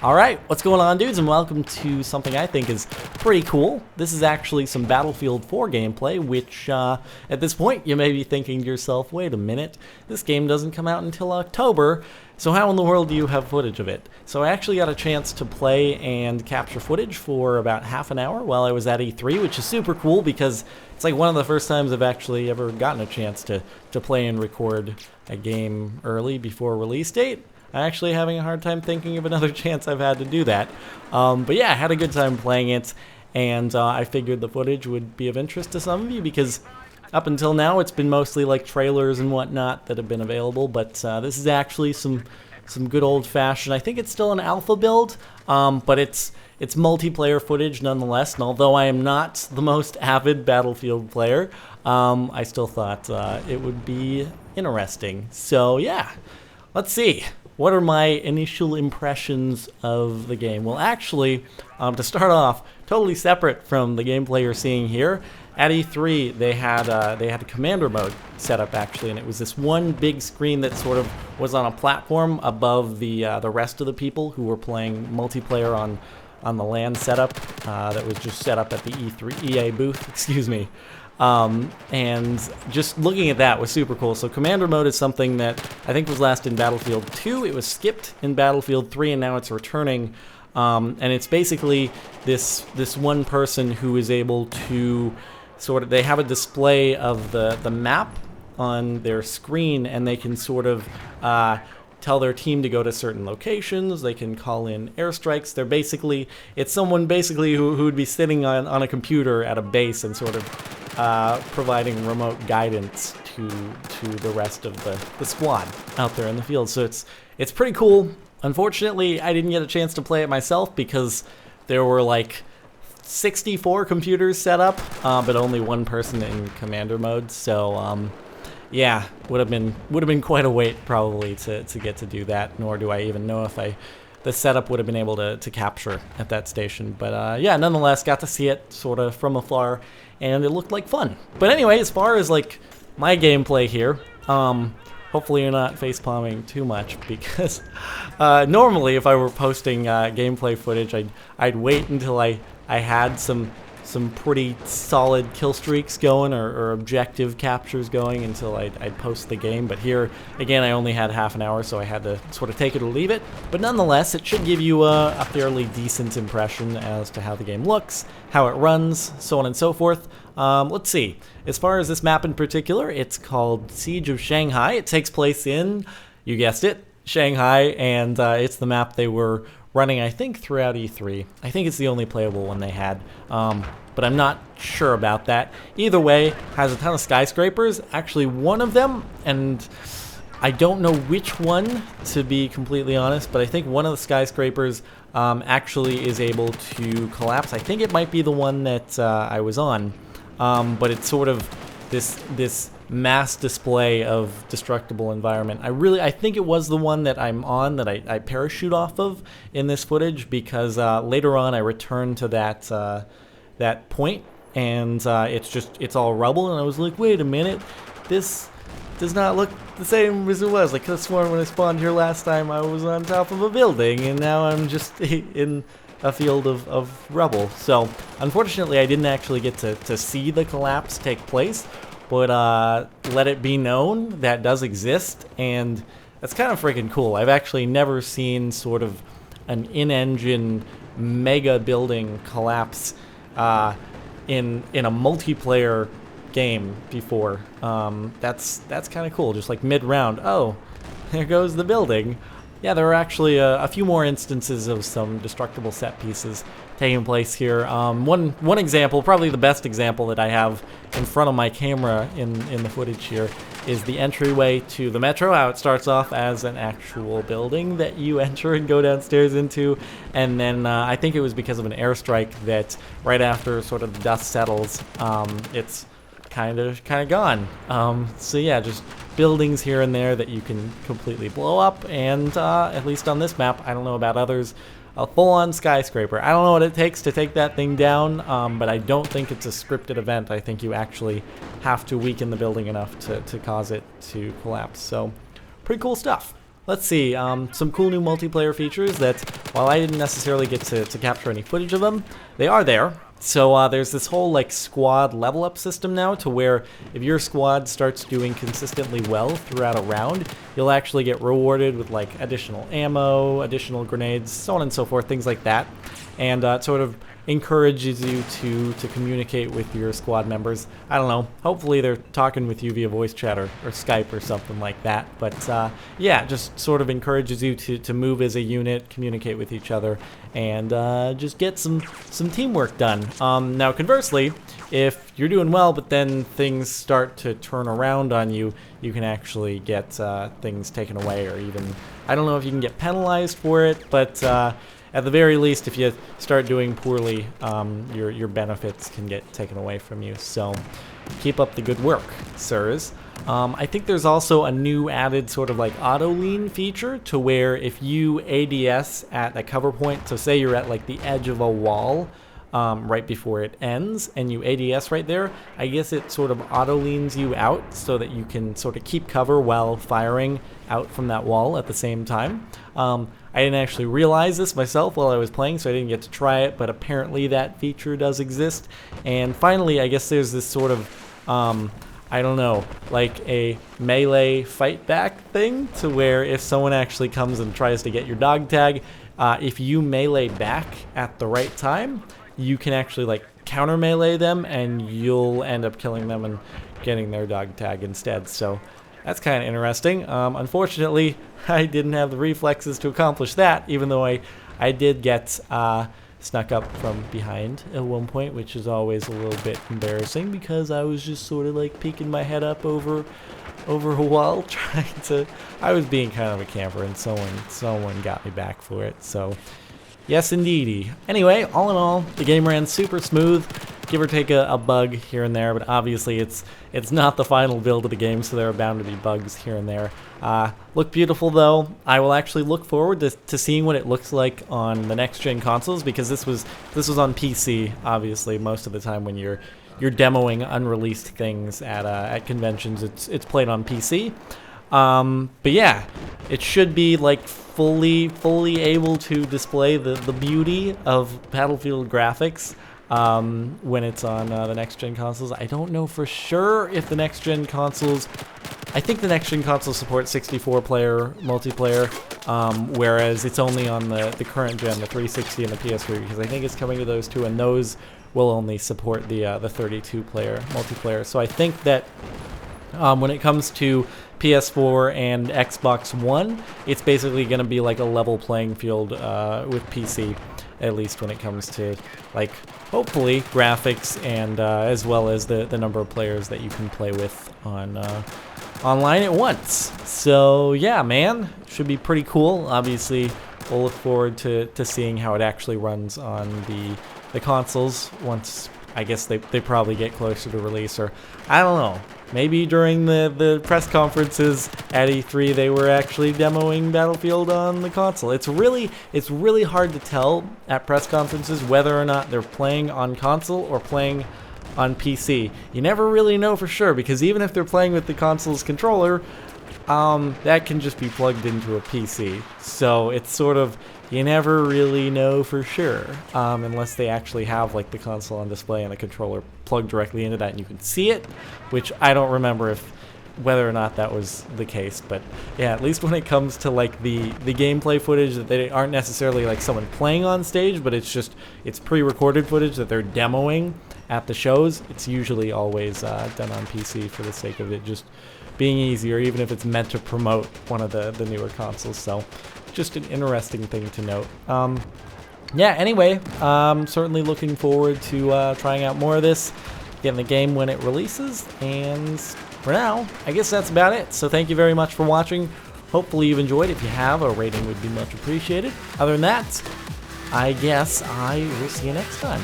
Alright, what's going on, dudes, and welcome to something I think is pretty cool. This is actually some Battlefield 4 gameplay, which, at this point, you may be thinking to yourself, wait a minute, this game doesn't come out until October, so how in the world do you have footage of it? So I actually got a chance to play and capture footage for about half an hour while I was at E3, which is super cool because it's like one of the first times I've actually ever gotten a chance to play and record a game early before release date. I'm actually having a hard time thinking of another chance I've had to do that. But yeah, I had a good time playing it, and I figured the footage would be of interest to some of you because up until now it's been mostly like trailers and whatnot that have been available, but this is actually some good old-fashioned, I think it's still an alpha build, but it's multiplayer footage nonetheless, and although I am not the most avid Battlefield player, I still thought it would be interesting. So yeah, let's see. What are my initial impressions of the game? Well, actually, to start off, totally separate from the gameplay you're seeing here, at E3 they had a commander mode set up actually, and it was this one big screen that sort of was on a platform above the rest of the people who were playing multiplayer on the LAN setup that was just set up at the EA booth. Excuse me. And just looking at that was super cool. So commander mode is something that I think was last in Battlefield 2. It was skipped in Battlefield 3 and now it's returning. And it's basically this one person who is able to they have a display of the map on their screen, and they can sort of tell their team to go to certain locations. They can call in airstrikes. It's someone basically who would be sitting on a computer at a base and sort of providing remote guidance to the rest of the squad out there in the field. So it's pretty cool. Unfortunately, I didn't get a chance to play it myself because there were like 64 computers set up, but only one person in commander mode. So yeah, would have been quite a wait probably to get to do that. Nor do I even know if the setup would have been able to capture at that station. But yeah, nonetheless, got to see it sort of from afar, and it looked like fun. But anyway, as far as like my gameplay here, hopefully you're not facepalming too much because normally if I were posting gameplay footage, I'd wait until I had some pretty solid kill streaks going or objective captures going until I'd post the game. But here, again, I only had half an hour, so I had to sort of take it or leave it. But nonetheless, it should give you a fairly decent impression as to how the game looks, how it runs, so on and so forth. Let's see. As far as this map in particular, it's called Siege of Shanghai. It takes place in, you guessed it, Shanghai, and it's the map they were running, I think, throughout E3. I think it's the only playable one they had, but I'm not sure about that. Either way, has a ton of skyscrapers. Actually, one of them, and I don't know which one, to be completely honest, but I think one of the skyscrapers actually is able to collapse. I think it might be the one that I was on, but it's sort of this mass display of destructible environment. I think it was the one that I'm on that I parachute off of in this footage because later on I returned to that point, and it's all rubble, and I was like, wait a minute, this does not look the same as it was. I could have sworn when I spawned here last time I was on top of a building, and now I'm just in a field of rubble. So unfortunately I didn't actually get to see the collapse take place, but let it be known that does exist, and that's kind of freaking cool. I've actually never seen sort of an in-engine mega building collapse in a multiplayer game before. That's kind of cool. Just like mid-round, oh, there goes the building. Yeah, there are actually a few more instances of some destructible set pieces taking place here. One example, probably the best example that I have in front of my camera in the footage here, is the entryway to the metro. How it starts off as an actual building that you enter and go downstairs into, and then I think it was because of an airstrike that right after sort of the dust settles, it's kind of gone. So yeah, just buildings here and there that you can completely blow up, and at least on this map, I don't know about others, a full-on skyscraper. I don't know what it takes to take that thing down, but I don't think it's a scripted event. I think you actually have to weaken the building enough to cause it to collapse. So, pretty cool stuff. let's see, some cool new multiplayer features that, while I didn't necessarily get to capture any footage of them, they are there. So there's this whole like squad level up system now, to where if your squad starts doing consistently well throughout a round, you'll actually get rewarded with like additional ammo, additional grenades, so on and so forth, things like that. And it sort of encourages you to communicate with your squad members. I don't know, hopefully they're talking with you via voice chat or Skype or something like that. But yeah, just sort of encourages you to move as a unit, communicate with each other, and just get some teamwork done. Now conversely, if you're doing well but then things start to turn around on you, you can actually get things taken away, or even, I don't know if you can get penalized for it, but at the very least, if you start doing poorly, your benefits can get taken away from you. So keep up the good work, sirs. I think there's also a new added sort of like auto lean feature, to where if you ADS at a cover point, so say you're at like the edge of a wall right before it ends, and you ADS right there, I guess it sort of auto leans you out so that you can sort of keep cover while firing out from that wall at the same time. I didn't actually realize this myself while I was playing, so I didn't get to try it, but apparently that feature does exist. And finally, I guess there's this sort of, I don't know, like a melee fight back thing, to where if someone actually comes and tries to get your dog tag, if you melee back at the right time, you can actually like counter melee them, and you'll end up killing them and getting their dog tag instead. So that's kind of interesting. Unfortunately, I didn't have the reflexes to accomplish that, even though I did get snuck up from behind at one point, which is always a little bit embarrassing, because I was just sort of like peeking my head up over a wall, trying to, I was being kind of a camper, and someone got me back for it. So yes, indeedy. Anyway, all in all, the game ran super smooth, give or take a bug here and there, but obviously it's not the final build of the game, so there are bound to be bugs here and there. Look beautiful though. I will actually look forward to seeing what it looks like on the next gen consoles, because this was on PC, obviously. Most of the time when you're demoing unreleased things at conventions, it's played on PC. But yeah, it should be like fully able to display the beauty of Battlefield graphics when it's on the next gen consoles. I don't know for sure if the next gen consoles, I think the next gen consoles support 64-player multiplayer, whereas it's only on the current gen, the 360 and the PS3, because I think it's coming to those two, and those will only support the 32-player multiplayer. So I think that when it comes to PS4 and Xbox One, it's basically going to be like a level playing field with PC, at least when it comes to, like, hopefully graphics, and as well as the number of players that you can play with on online at once. So yeah, man, should be pretty cool. Obviously, we'll look forward to seeing how it actually runs on the consoles once, I guess they probably get closer to release, or I don't know. Maybe during the press conferences at E3 they were actually demoing Battlefield on the console. It's really hard to tell at press conferences whether or not they're playing on console or playing on PC. You never really know for sure, because even if they're playing with the console's controller, that can just be plugged into a PC. So it's sort of, you never really know for sure, unless they actually have like the console on display and the controller plugged directly into that and you can see it, which I don't remember whether or not that was the case. But yeah, at least when it comes to like the gameplay footage, that they aren't necessarily like someone playing on stage, but it's pre-recorded footage that they're demoing at the shows, it's usually always done on PC for the sake of it just being easier, even if it's meant to promote one of the newer consoles. So just an interesting thing to note. Yeah, anyway, certainly looking forward to trying out more of this, getting the game when it releases, and for now, I guess that's about it. So thank you very much for watching. Hopefully you've enjoyed. If you have, a rating would be much appreciated. Other than that, I guess I will see you next time.